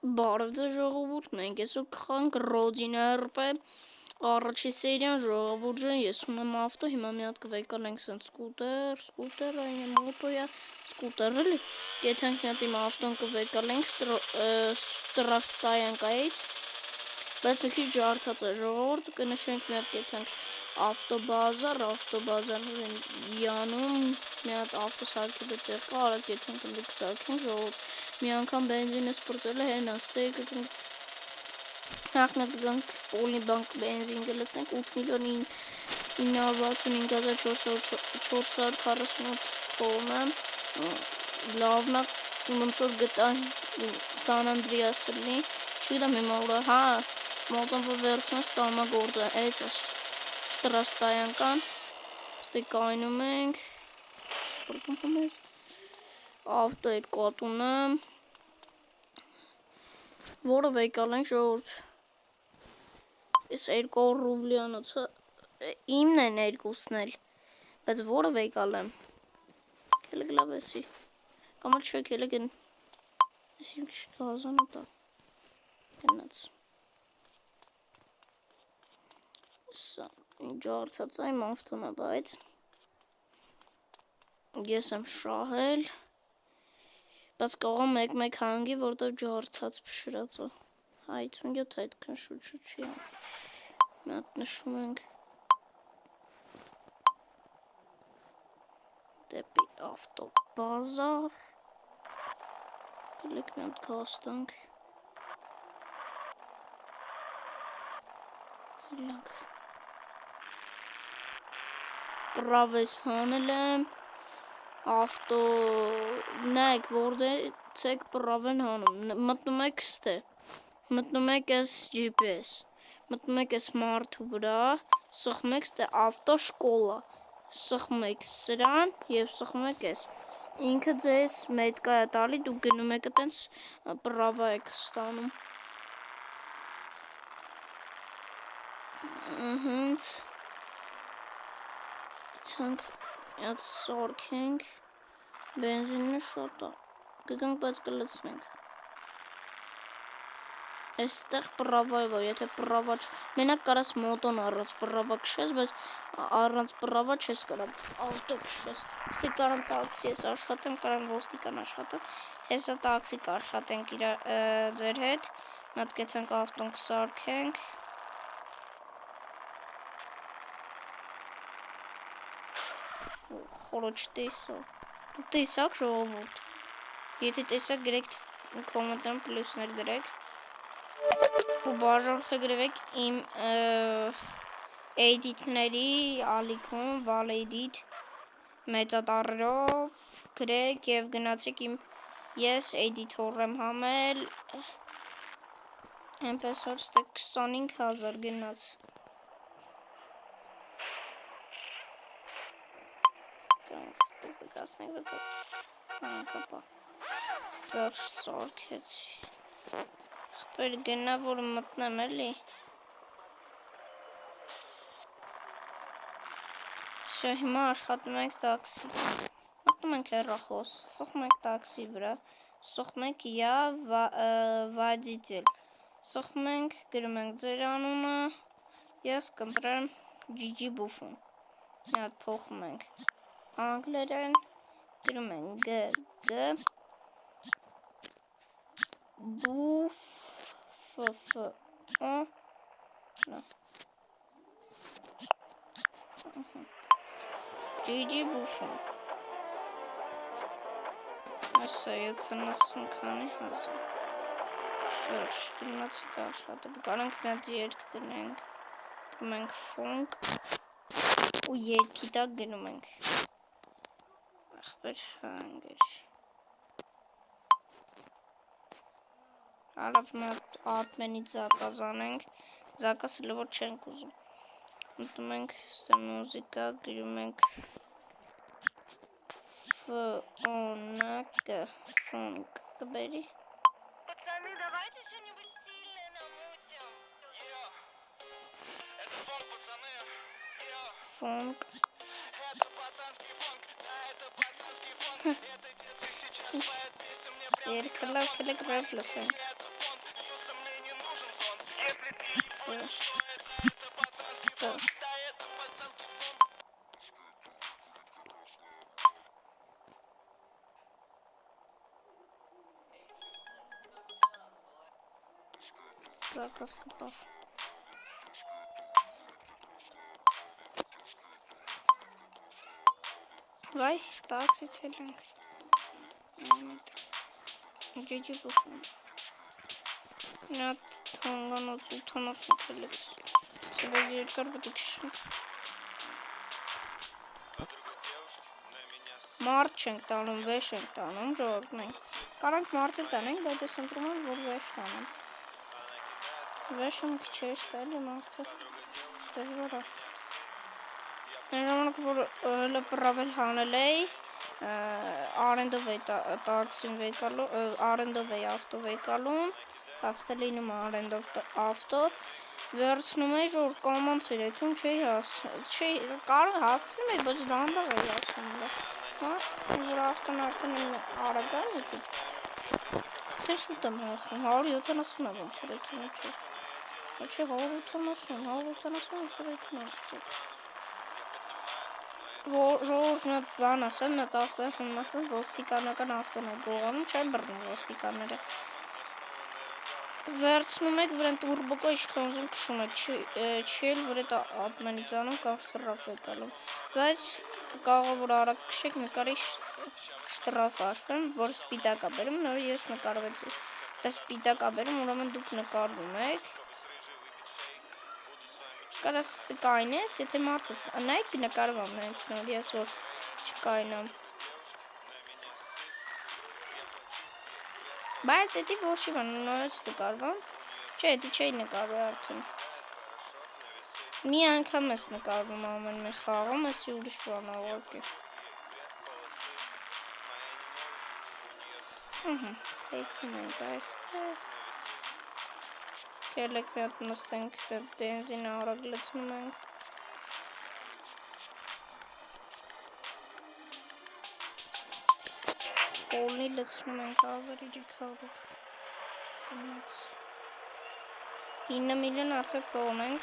Բարև ձեզ ժողովուրդ, մենք այսօր կխանք Ռոդիներպ է, առաջի սերիան ժողովուրդ ջան, ես ունեմ ավտո, հիմա մի հատ կվեկալենք սենց սկուտեր, այն է մոտոյա, սկուտեր էլի, կեթանք մի հատ իմ ավտոն կվեկալենք Ստրաստայանկայից, բայց մի քիչ ջարդած է ժողովուրդ, կնշենք մի հատ կեթանք ավտոբազար Յանում, մի հատ ավտո սարքել է տեղ կա, արագ կեթանք ընդիկ սարքենք ժողովուրդ, մի անգամ բենզինը սպրծել է հենաստեյ կգանք, նախնակ կգանք պոլիբանկ բենզին գլցնենք 8,965,448 տոննա, լավնա ոնցոր գտան Սան Անդրեաս լի, չգիտեմ հիմա ուրա, հա, սմոտոնվը վերցնը ստամա գործը, այս է Շտրաստայանկան, ստի կայնում ենք, շպրտում ես, ավտո էր կատունը, որը վեկալ ենք ժողորդ, ես 200 ռուբլյանոցը, իմն են երկուսն էլ, բայց որը վեկալ եմ, կելը գլավեսի, կամ էլ չէ կելը գն, ես իմ կիշ գազան ուտա, գնաց, սա, ջարդած այմ ավտոնա, բայց, ես եմ շահել, բայց կողը մեկ հանգի, որտև ջարդած պշրածո, 57 այդքան շուտ չի ան, մի հատ նշում ենք, դեպի ավտոբազար, գլեք մի հատ գաստանք, հելանք, պրավես հանել եմ, ավտո, նայք որդեց եք պրավեն հանում, մտնում եք ստե, մտնում եք ես GPS, մտնում եք ես մարդու վրա, սխում եք ստե ավտո շկոլա, սխում եք սրան և սխում եք ես, ինքը ձեզ մետկա է տալի, դուք գնում եք տենց պրավա եք ստանում, հենց, իցանք, յատ սարքենք, բենզինը շոտա, կգանք բայց կլցնենք, այստեղ պրավայվա, եթե պրավա մենակ կարաս մոտոն առած պրավա կշես, բայց առանց պրավա չես կարամ ավտո կշես, ստի կարամ տաքսի ես աշխատեմ, կարամ ոստիկան աշխատեմ, հեսա տաքսի կաշխատենք ձեր հետ, մատ կեթանք ավտոն կսարքենք, խորոչ տեսա, դու տեսակ ժողովուրդ, եթե տեսակ գրեք կոմենտարում պլյուսներ դրեք, ու բաժորդը գրվեք իմ էդիտների ալիքում, վալ էդիտ, մեծատառերով գրեք և գնացեք իմ, ես էդիտոր եմ համել, այնպես որ ստե 25,000 գնաց, կասնենք կապա, վերջ սարքեցի, խպեր գնա, որ մտնեմ էլի, շա հիմա աշխատում ենք տաքսի, մտնում ենք հեռախոս, սխում ենք տաքսի վրա, սխում ենք յա վադիտել, սխում ենք, գրում ենք ձեր անունը, ես կընտրեմ ջիջի բուֆուն, մի հատ փոխում ենք, անգլերեն, գրում ենք G, բուֆ, ջիջի բուֆուն, ասա 70 քանի հազար, վերջ, գնացիք աշխատը, կարանք մի հատ երկ դնենք, գրում ենք ֆոնկ, ու երկի տակ գնում ենք, ախպեր հանգեր, արավ մի հատ ատմենից զակազ անենք, զակասը լվոր չենք ուզում, մտնում ենք ստե մուզիկա, գրում ենք ֆոնակ, ֆոնկ կբերի, Пацаны, давайте что-нибудь стильное намутим. Это фонк, пацаны. ֆոնկ, Это пацанский фонк, да, это пацанский фонк. Это детки сейчас поют песню мне прям երկը լավ կլեք լսենք, это фонк, Заказ готов. Давай, такси целенько. Где пуфан? Нет, он целикс. Сегодня карбы кишин. Մարչենք տանում, վեշ ենք տանում, ժողովուրդ։ Կարանք մարդել տանենք, բայց ես ընտրում եմ, որ վեշ տանեմ։ Վեշը մի քիչ է ստալի մարդը։ Դժվար է։ Ժամանակ որ հələ պրավել հանել էի, արենդով էի տաքսին վեկալու, արենդով էի ավտո վեկալում, հասել ինում արենդով ավտո, վերցնում էի, որ կամանց էր էթում չէի կարող հասցնում էի, բայց դանդաղ էի հասնում դա։ Որ ավտոն արդեն արագ է մի քիչ։ Թե շուտ եմ հասնում, 170 է ոնց էր էթում չէ։ Չէ 180 ոնց էր էթում չէ։ Ժողովուրդ մի հատ բան ասեմ, մի հատ ավտոյի խմացած ոստիկանական ավտոն է գողանում, չեն բռնում ոստիկանները։ Վերցնում եք վրան տուրբոկա ինչքան ուզում քշում եք, չի էլ վրա ապմանից անում կամ շտրաֆ եկալում։ Բայց կարող որ արագ քշեք նկարի շտրաֆ աշվեմ, որ սպիտակ է բերում, նոր ես նկարվեցի։ Դա սպիտակ է բերում, ուրեմն դուք նկարվում եք։ Կարաս կայնես, եթե մարդս նայեք նկարվամ նայից նոր, ես որ չկայնամ։ Բայց էդի ոչի բան, նորից նկարվամ։ Չէ, էդի չէի նկարվի արդեն։ Մի անգամ ես նկարվում ամեն մի խաղում, ես ուրիշ բան ավակ է։ Թեքվում ենք այստեղ։ Կելեք մի հատ նստենք, բենզին արագ լցնում ենք։ Կոլնի լցնում ենք ազարիջի քարով։ 9 միլիոն արդեն փողն ենք։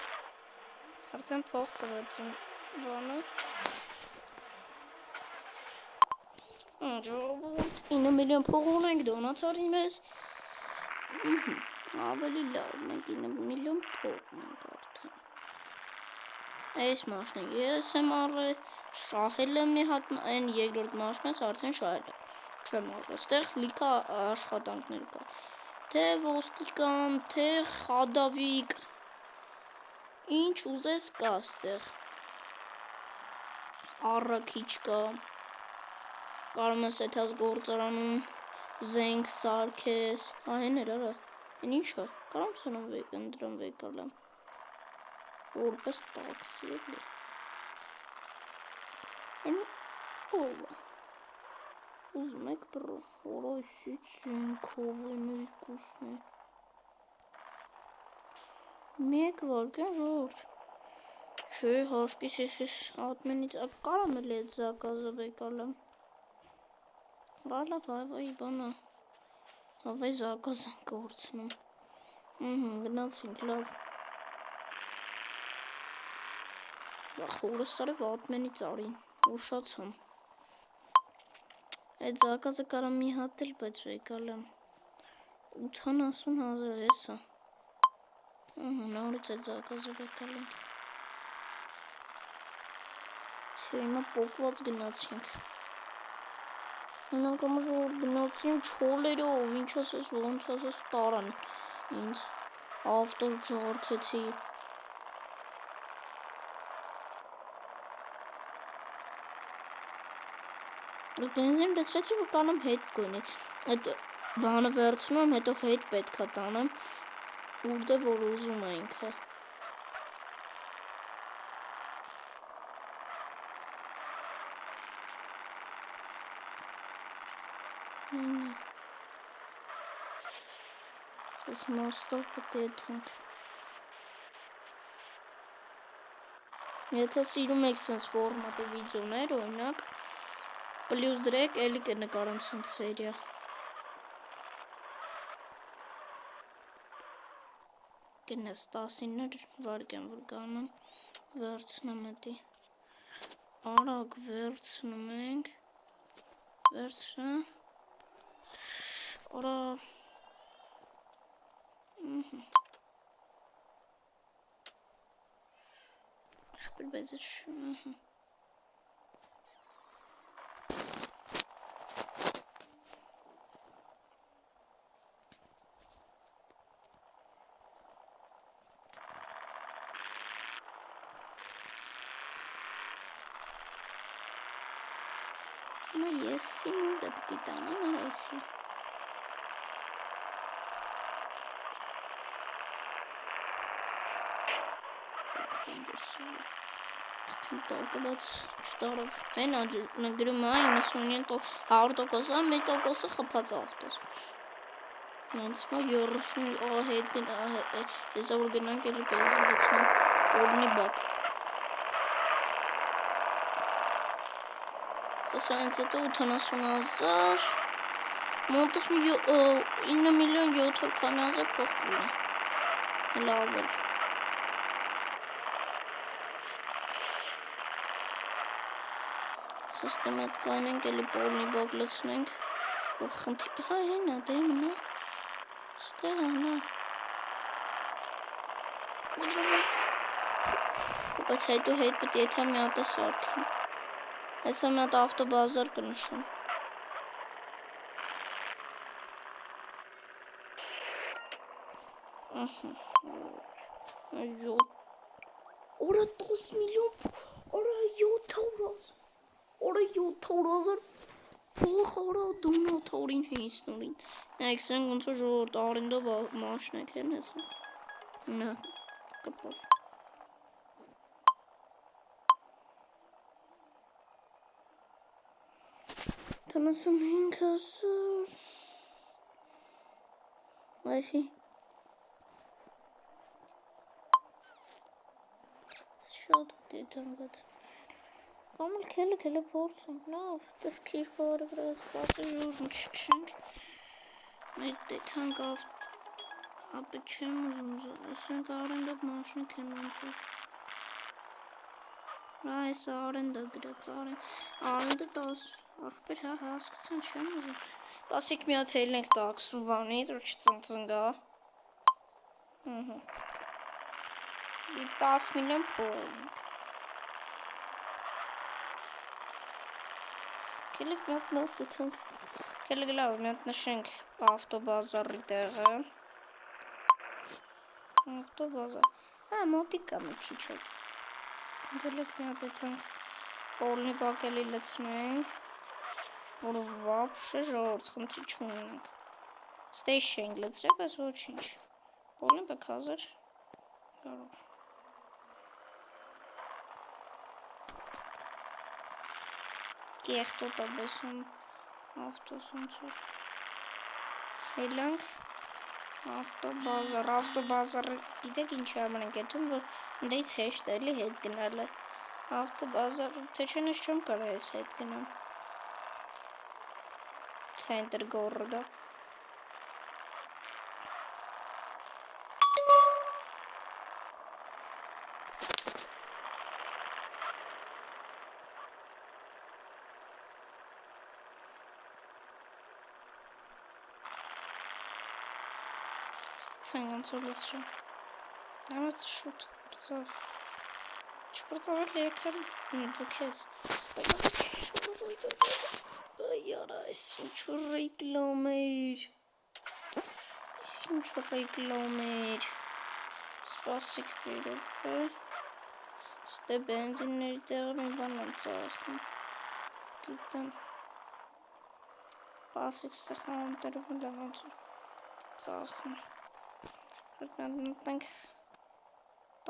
Արդեն փող տվեցին բանը։ Ժողովուրդ 9 միլիոն փող ունենք, դոնաց արի մեզ։ Ավելի լավ, մենք 9 միլիոն փող ունենք արդեն։ Այս մաշնը ես եմ առել, շահել եմ մի հատ, այն երկրորդ մաշնս արդեն շահել եմ։ Չեմ առել, ստեղ լիքա աշխատանքներ կա։ Թե ոստիկան, թե խադավիկ։ Ինչ ուզես կա ստեղ։ Առաքիչ կա։ Կարող ես այդհաս գործարանում զենք սարքես, այն էր արա, են ինչ է, կարամ սանամ ընդրամ վեկալեմ, որպես տաքսի էլի, ենի ով է, ուզում եք բրո, որայսից զենքով են երկուսն է, մեկ վարկյան ժողորդ, չէ հաշկիս ես ատմենից, կարամ էլ էդ զակազը վեկալեմ, Լավ, այ բանա, ավայ զակազ ենք գործնում, գնացինք, լավ, խորս արև ատմենից արին, ուշացամ, այդ զակազը կարամ մի հատ էլ, բայց վեկալեմ, 80,000 հեսա, նորից այդ զակազը վեկալենք, հիմա պոկված գնացինք, Անգամ ժողոր գնացին չոլերով, ինչ ասես, ոնց ասես տարան ինձ, ավտոս ջարդեցի։ Բենզին լցրեցի, որ կանեմ հետ գոնի, այդ բանը վերցնում եմ, հետո հետ պետք է տանեմ, ուրդե որ ուզում է ինքը։ Ես մոստով պտետենք։ Եթե սիրում եք սենց ֆորմատի վիդեոներ, օրինակ, պլյուս դրեք, էլի կնկարեմ սենց սերիա։ Գնաց 19 վարկյան որ գանամ վերցնեմ էդի արագ վերցնում ենք վերցնա արա ախպեր բայց Ama yesim orada bir tane ama yesim. Տակված չտարով են գրում է 99% 100% խփած ավտոս ոնց մա 30 հետ գնա հեսա որ գնանք էլի բենզինացնեմ բոլնի բակ սրանց հետո 80,000 մոտս 9,700,000 փող կունի լավ էլ Սստեմատ կանենք էլի բոլնի բակ լցնենք որ խնդրի հա հենա դեմնա ստեղ հնա բայց հետո հետ պետք է եթե մի հատ է սարքեմ Հեսա մի հատ ավտոբազար կնշում Օրա 10 միլիոն Օրա 700,000 Փող արա դունա թորին հեյսնորին Նայք սրանք ոնց որ ժողորդ արենդով մաշնեք են հեսա Նա կպավ 75,000 Այսի Շատ դետանգած Ամել քելը փորձենք լավ դες քիչ բարը վրաց բացը ժուրն չքշենք Այդ դետանք ապը չեմ ուզում ասենք արենդով մաշնեք են ոնց որ Այս արենդը գրած արենդը 10 ախպեր հա հասկացան չեմ ուզում Պասիկ մի հատ հելնենք տաքսում բանի որ չծնծնգա 10 միլիոն փող Կելիք մի հատ նոր դթանք Կելիք լավ մի հատ նշենք ավտոբազարի տեղը Ավտոբազար Հա մոտիկ կա մի քիչ Կելիք մի հատ դթանք Բոլնի բակ էլի լցնենք որ վապշը ժողորդ խնդրի չունենք Ստեյշ չենք լցրել, բայց ոչինչ Բոլնի բակ հազար Կարով Կեղտոտ է բեսում ավտոս ոնց որ Հելանք Ավտոբազարը գիտեք ինչ համար ենք եթում, որ դեից հեշտ էլի հետ գնալը Ավտոբազարը, թե չեն ես չեմ կարա ես հետ գնամ Ցենտր գորրդա Ստացան ոնց որ լցրեմ Նամաց շուտ պրծավ Չպրծավ էլ երկար ձգեց Այ արա այս ինչ ռեկլամ էր Այս ինչ ռեկլամ էր Սպասիք բերոպը Ստե բենզինների տեղը մի բան եմ ծախում Գիտեմ Պասիք ստեխանում տերվում լավ ոնց որ ծախում Մտնենք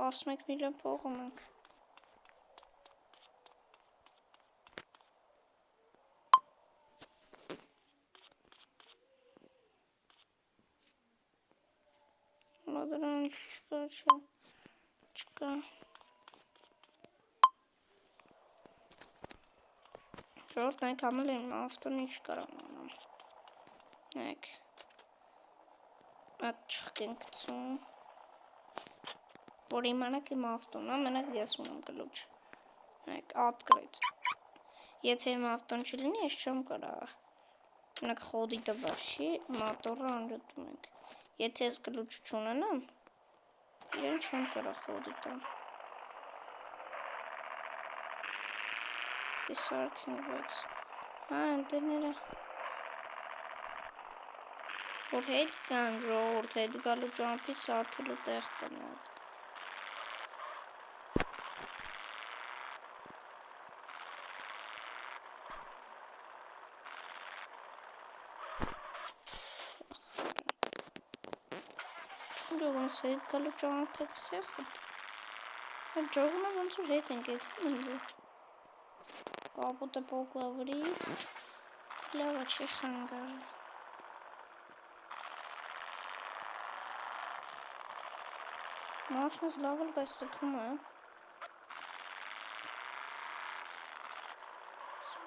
11 միլիոն փող ունենք Հորա դրան ինչ չկա չէ Չկա Ժորդ նայք ամել եմ ավտոն ինչ կարամ անամ Նայք Այդ չխկ են կծում որ իմանաք իմ ավտոն է, մենակ ես ունեմ կլուչ։ Մեկ открыть։ Եթե իմ ավտոն չլինի, ես չեմ կարող։ Մենակ խոդի տվարշի, մոտորը անջատում ենք։ Եթե ես կլուչ չունենամ, իրեն չեմ կարող խոդի տան։ Դիսարքին բայց։ Հա, ընտերները։ Որ հետ կան ժողորդ, հետ գալու ճամպի սարքելու տեղ կնակ։ Չունդ ոնց հետ գալու ճամպի խեխը։ Այդ ժողումը ոնց որ հետ ենք էդ ինձը։ Կապուտը պոկավրից, լավա չի խանգարը։ Մաշնս լավը բայց սրքում է։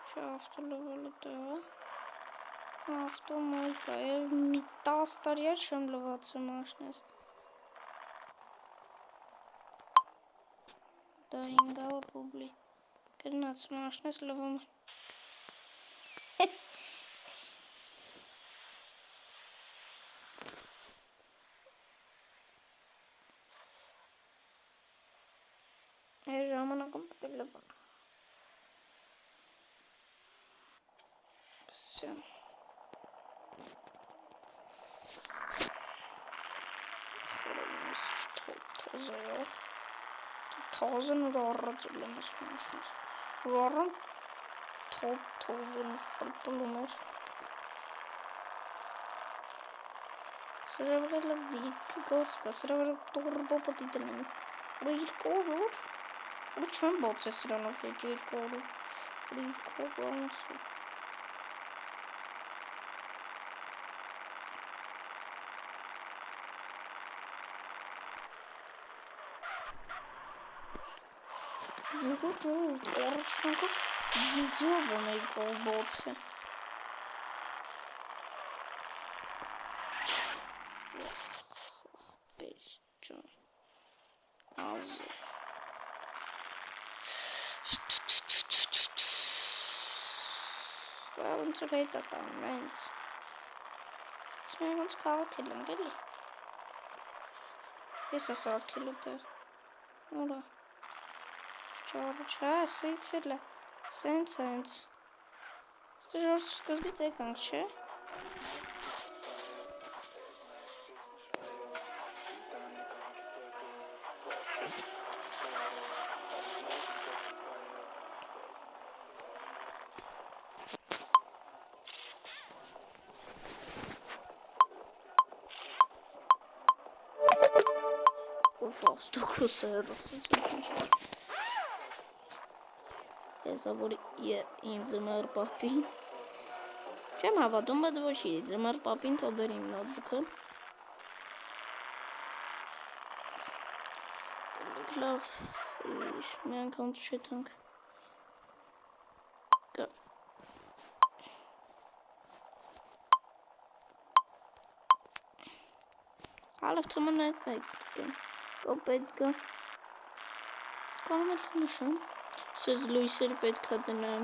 Չէ ավտո լվալը տեղը։ Ավտո մայկա է, մի 10 տարի էր չեմ լվացը մաշնես։ Դա 500 ռուբլի։ Կրնաց մաշնես լվում։ Այս ժամանակում պետք է լվան։ Всё. Խորոմից թոզը։ Թոզն ու առածել եմ ասում։ Ռորան թոզն պլպլում էր։ Սրա վրա լավ դիք գործ կա, սրա վրա տուրբո պետք է դնեմ։ Ու 200 ու չեմ բացե սրանով հետ 200 ոնց առաջնական վիդեո բանայի կողբոցը։ Բեջջան։ Ազո։ Ոնց որ հետ ատան ինձ։ Սմեն ոնց քաղաքել ենք էլի։ Ես ես արկելու տեղ։ Ուրա։ Չարը, սիցել է, սենց։ Ստե ժոր սկզբից եկանք, չէ։ Ստուկուսը հեռացыз Եսա որ իմ ձմար պապին չեմ հավատում, բայց ոչի ձմար պապին թոբեր իմ նոտբուքը լավ մի անգամ չետանք հալավ թման այդ պետք է պետք է կամ էլ նշում սեզ լույսեր պետք է դնեմ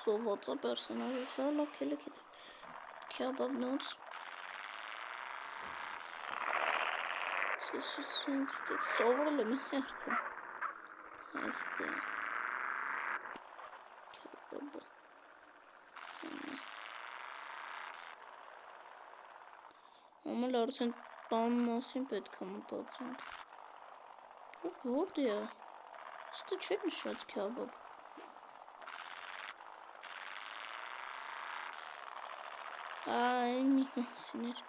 սովացա պերսոնաժը շա լավ կելեք հետ քյաբաբնոց սովրել եմ հերցը այստեղ քյաբաբը ամել արդեն տան մասին պետք է մտածենք որդ է ստը չէ նշած քյաբաբ այ մի մասին էր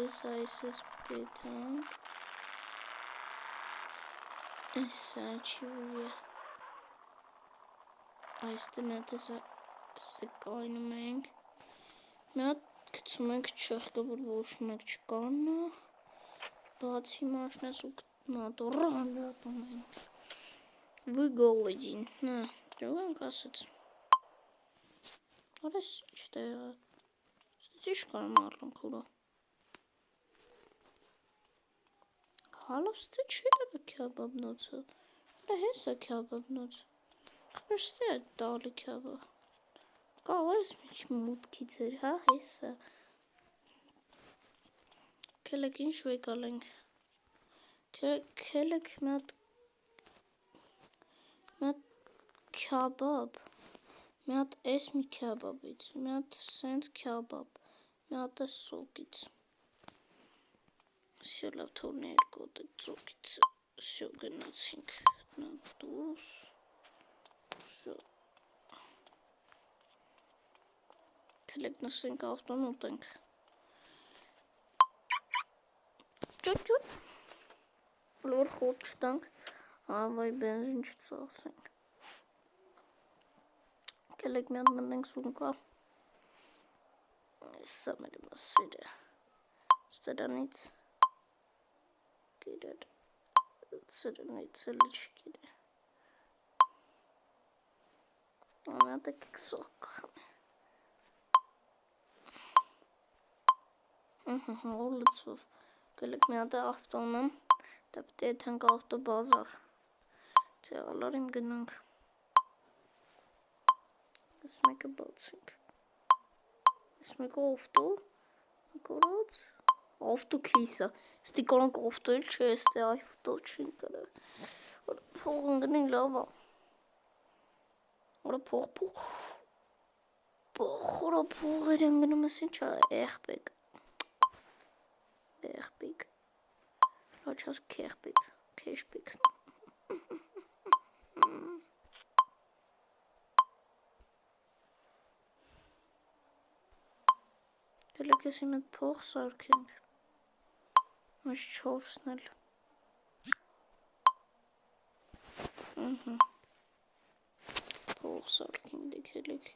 ես այս պետանք Եսա չի վույը այստը մետ Ստե կայնում ենք մի հատ գցում ենք չեղկը որ ոչ մեկ չկաննա բացի մաշնես ու Մատորան դատում ենք։ Вы голоден, на, դրան կասեց։ Արես չտեղը, ստիչ կարմ առլում կուրը։ Հալով ստի չելը քյաբաբնոցը, հրա հեսա քյաբաբնոց, խպրստի է տալի քյաբա, կաղ ես միչ մուտքից էր, հա հեսա։ Կելեք ինչ վեկալ ենք, կելեք միատ քյաբաբ, միատ ես մի քյաբաբից, միատ սենց քյաբաբ, միատ է սոկից։ Всё լավ թողնի երկու հատ ծոկից, всё գնացինք, նա դուս, всё։ Կելեք նսենք ավտոն ուտենք։ Ճուտ, լոր խոտ չտանք, ավայ բենզին չծախսենք։ Կելեք մի հատ մտնենք սունկա, սա մեր մասվերը, սրանից գիրեր, սրանից էլ չգիր է, ամյատ է կեքսող կխամ է, որ լծվով, կելեք մի հատ է ավտոնը, դա պտի եթենք ավտո բազար, ծեղալար իմ գնանք, ես մեկը բացենք, ես մեկը ավտո, կորած, ավտո քիսա, ստի կորանք ավտո էլ չէ, ստի ավտո չին կրը, փող ընգնին լավա, որը փող էր ընգնում ես ինչա, էխպեկ, լաչաս կեղպեկ, կեշպեկ, կելեք ես իմ էտ փող սարքենք, միշ չորսն էլ, փող սարքենք դի կելեք,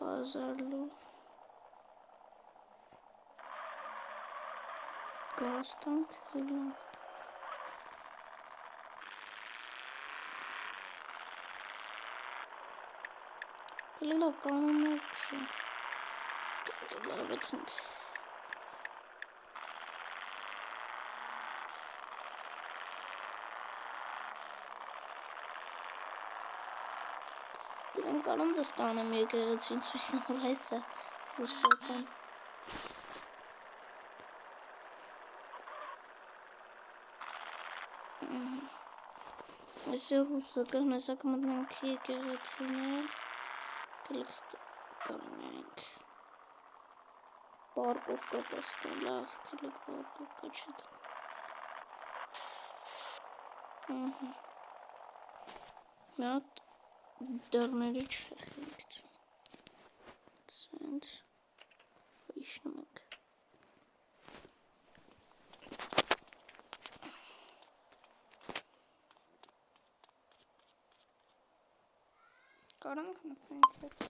բազալու, գաստանք, հելանք, կելեք լավ կանոններ կշենք, լավ էթենք, դրան կարան ձեզ տանեմ եկեղեցին սույսն որ հեսա, ռուսական, ես ռուսական, հեսա կմտնենք եկեղեցիներ, կելեք կանենք, պարկովկա պաստոն, լավ, կելեք պարկովկա չդան, միատ դարների չխենք, սենց, իշնում ենք, կարանք մտնենք հեսը,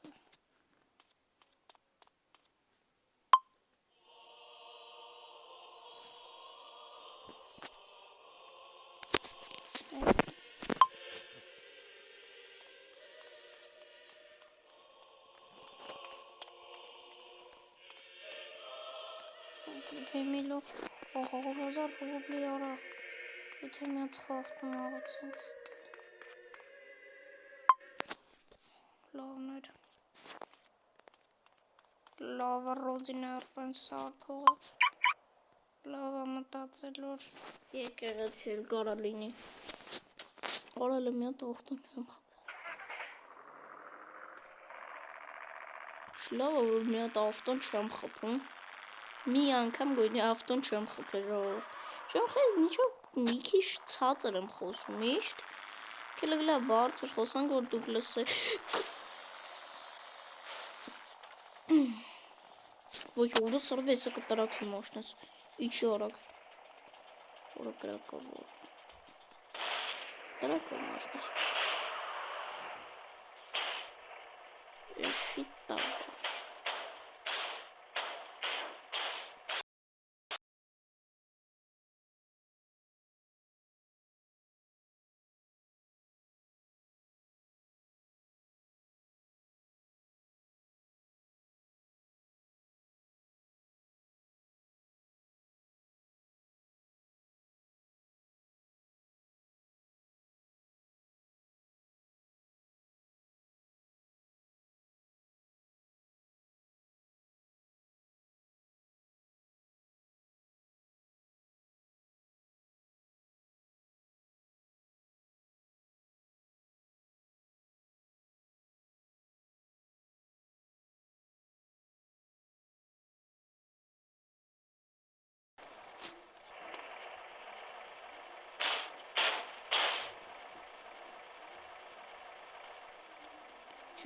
Բեմիլո աղաղազար ռուբլի արա, եթե մի հատ խաղթում աղացինք ստի, լավներ, լավը ռոդին արպեն սարքողը, լավը մտածել որ եկեղեցի էլ կարա լինի, արել է մի հատ աղթան չեմ խապ, շլավը որ մի հատ ավտոն չեմ խպում, մի անգամ գույնի ավտոն չեմ խպել ժողովուրդ, չեմ խել միջով մի քիչ ցածր եմ խոսում միշտ, կելեք լավ բարձր խոսանք որ դուք լսեք, ոչ որը սրվեսը կտրակի մոշնես, իչի արագ, որը կրակավոր, կրակով մոշնես, էշի տաղ,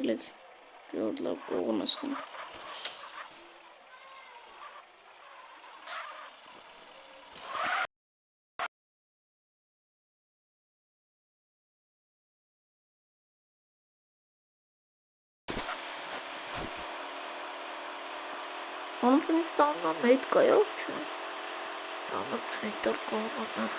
Գլեց ժողովուրդ լավ կողը նստենք։ Անցնիստաննա մետ կայով չէ։ Տանացնի տոր կողմանը։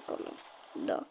անցանկալը։ Դա։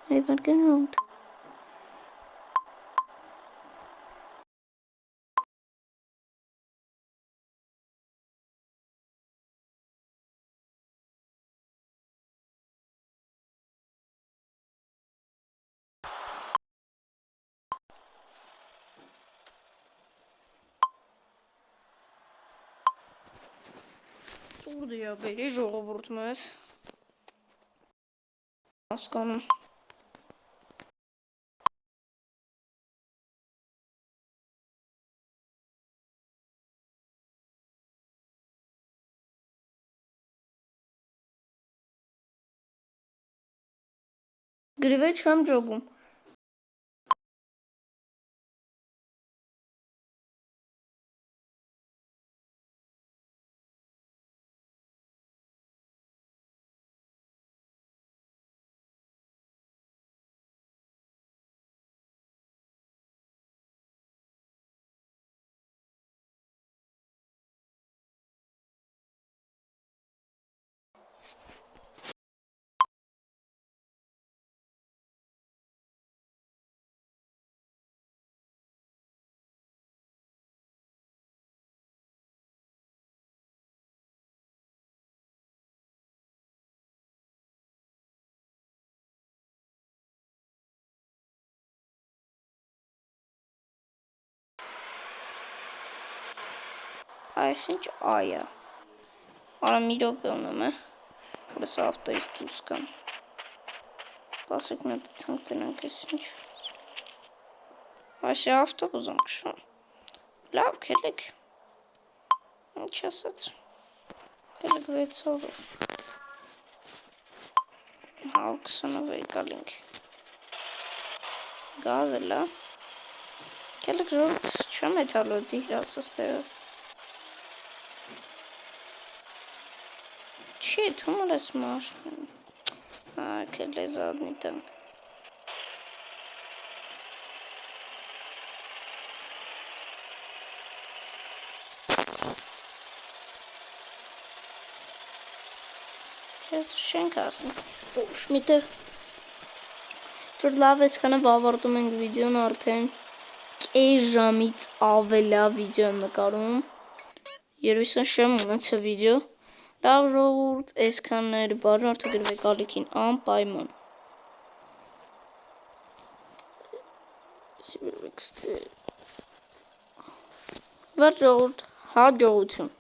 Այվարգանոտ։ Սուրդի է բերի ժողովուրդ մեզ։ Հասկանում։ Գրիվե չեմ ջոգում։ Այս ինչ այա։ Արա մի րոպե ունեմ է, որ սա ավտոյից դուրս կամ։ Պասեք նա դթանք տնանք ես ինչ։ Այս է ավտոբուզ անգշում։ Լավ կելեք։ Ինչ ասաց։ Կելեք 6 օրով։ 120 կալինք։ Գազ էլա։ Կելեք ժողովուրդ չեմ էթալոտի հրացած տեղը։ Չի, թումր ես մաշկին։ Կել է զադնի տան։ Չես շենք ասն։ Ուշ միտեղ։ Չոր լավ ես կանը վավարդում ենք վիդեոն արդեն կես ժամից ավելա վիդեո նկարում։ Երույսն շեմ ունեցը վիդեո։ Լավ ժողովուրդ, այսքաններ բաժան արտագրվեք ալիքին անպայման։ Վեր ժողովուրդ, հաջողություն։